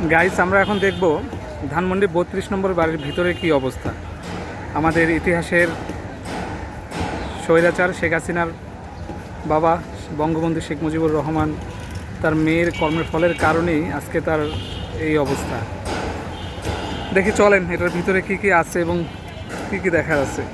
Guys, আমরা এখন দেখব ধানমন্ডি ৩২ নম্বর বাড়ির ভিতরে কি অবস্থা। আমাদের ইতিহাসের স্বৈরাচার শেখ হাসিনার বাবা বঙ্গবন্ধু শেখ মুজিবুর রহমান তার মেয়ের কর্মের ফলের কারণেই আজকে তার এই অবস্থা। দেখি চলেন এটার ভিতরে কি কি আছে এবং কি কি দেখা যাচ্ছে।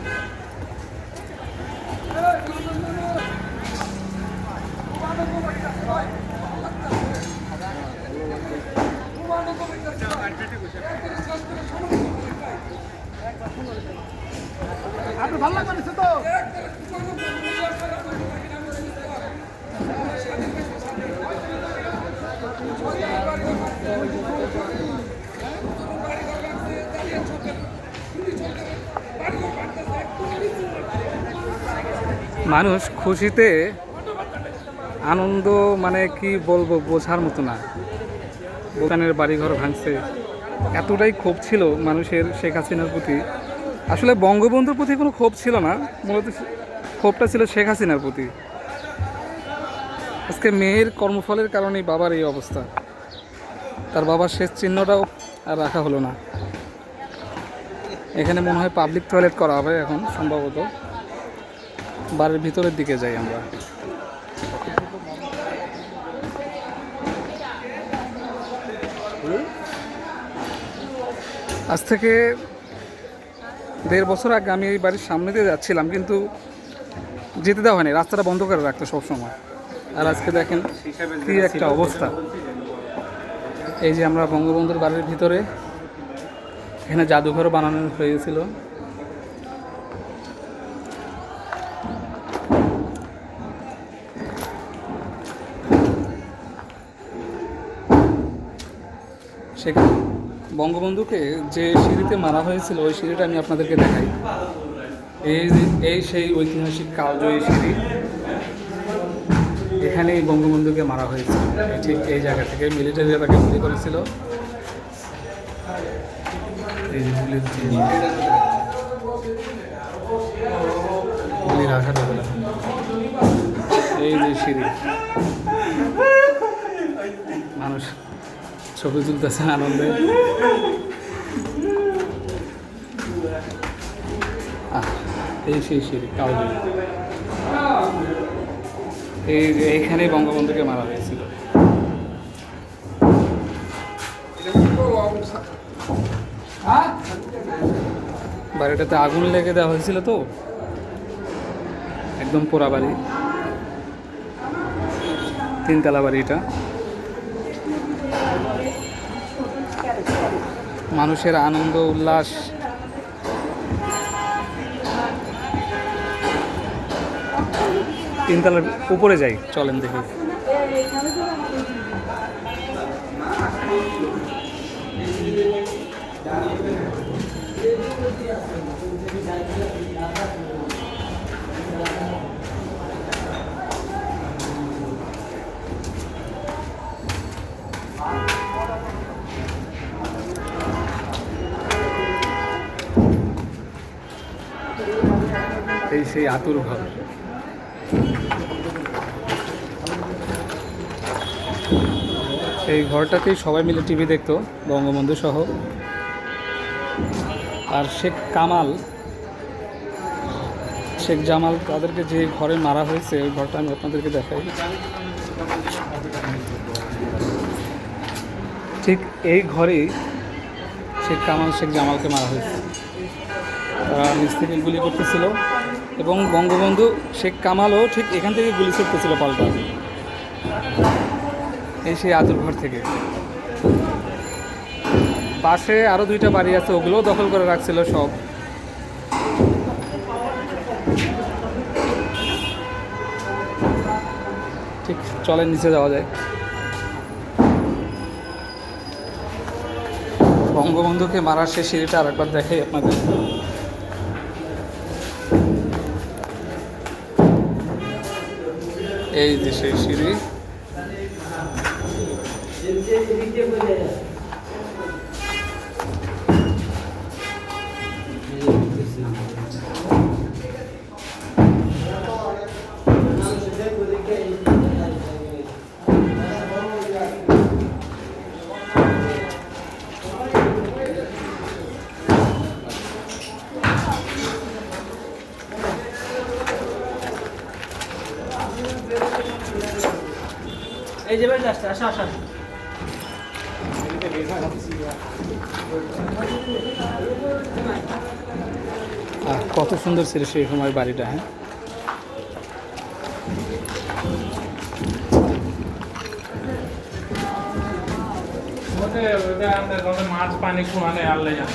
মানুষ খুশিতে আনন্দ, মানে কি বলবো, বোঝার মতো না। দোকানের বাড়িঘর ভাঙছে, এতটাই ক্ষোভ ছিল মানুষের শেখ হাসিনার প্রতি। আসলে বঙ্গবন্ধুর প্রতি কোনো ক্ষোভ ছিল না, মূলত ক্ষোভটা ছিল শেখ হাসিনার প্রতি। আজকে মেয়ের কর্মফলের কারণেই বাবার এই অবস্থা। তার বাবার শেষ চিহ্নটাও আর রাখা হলো না। এখানে মনে হয় পাবলিক টয়লেট করা হবে এখন সম্ভবত। বাড়ির ভিতরের দিকে যাই আমরা। আজ থেকে ১.৫ বছর আগে আমি এই বাড়ির সামনে দিয়ে যাচ্ছিলাম, কিন্তু যেতে দেওয়া হয়নি, রাস্তাটা বন্ধ করে রাখতো সবসময়। আর আজকে দেখেন কি একটা অবস্থা। এই যে আমরা বঙ্গবন্ধুর বাড়ির ভিতরে, এখানে জাদুঘর বানানো হয়েছিল। সেখানে বঙ্গবন্ধুকে যে সিঁড়িতে মারা হয়েছিল ওই সিঁড়িটা আমি আপনাদেরকে দেখাই। এই সেই ঐতিহাসিক কালজয়ী সিঁড়ি, এখানেই বঙ্গবন্ধুকে মারা হয়েছিল। ঠিক এই জায়গা থেকে মিলিটারিরা তাকে গুলি করেছিল। এই যে গুলির আঘাত হলো। এই যে সিঁড়ি, মানুষ ছবি তুলতেছে আনন্দে। এই সেই সিঁড়ি কালজয়ী, এইখানেই বঙ্গবন্ধুকে মারা হয়েছিল। বাড়িটাতে আগুন লেগে দেওয়া হয়েছিল, তো একদম পোড়া বাড়ি, 3 তলা বাড়ি এটা। মানুষের আনন্দ উল্লাস। তিনতলার উপরে যাই, চলেন দেখি। এই সেই আতুর ঘর। এই ঘরটাতেই সবাই মিলে টিভি দেখতো, বঙ্গবন্ধু সহ। আর শেখ কামাল, শেখ জামাল, তাদেরকে যে ঘরে মারা হয়েছে ওই ঘরটা আমি আপনাদেরকে দেখাই। ঠিক এই ঘরেই শেখ কামাল শেখ জামালকে মারা হয়েছে। তারা নিচ থেকে গুলি করতেছিল এবং বঙ্গবন্ধু শেখ কামালও ঠিক এখান থেকে গুলি ছুটতেছিল পাল্টা। এই সেই আতুর ঘর থেকে। পাশে আরও 2টা বাড়ি আছে, ওগুলোও দখল করে রাখছিল সব। ঠিক চলেন নিচে যাওয়া যায়। বঙ্গবন্ধুকে মারার সেই সিঁড়িটা আরেকবার দেখাই আপনাদের। এই যে সেই সিঁড়ি। কত সুন্দর ছিল সেই সময় বাড়িটা। হ্যাঁ, মাছ পানি কোনে আল্লাহ জানে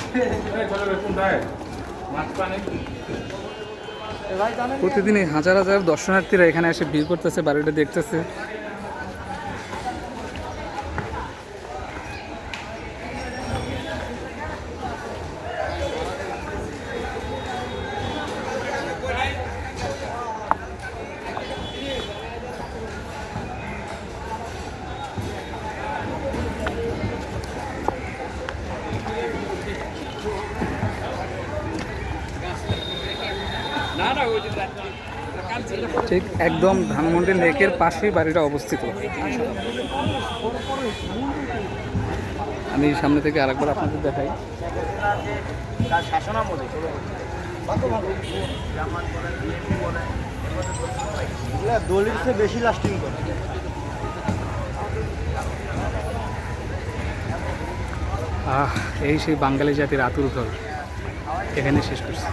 মাছ পানি। প্রতিদিন এই হাজার হাজার দর্শনার্থীরা এখানে এসে ভিড় করতেছে, বাড়িটা দেখতেছে। ঠিক একদম ধানমন্ডি লেকের পাশেই বাড়িটা অবস্থিত। আমি সামনে থেকে আরেকবার আপনাদের দেখাই। দলিল থেকে বেশি লাস্টিং করে। এই সেই বাঙালি জাতির আতুর ঘর, এখানে শেষ করছি।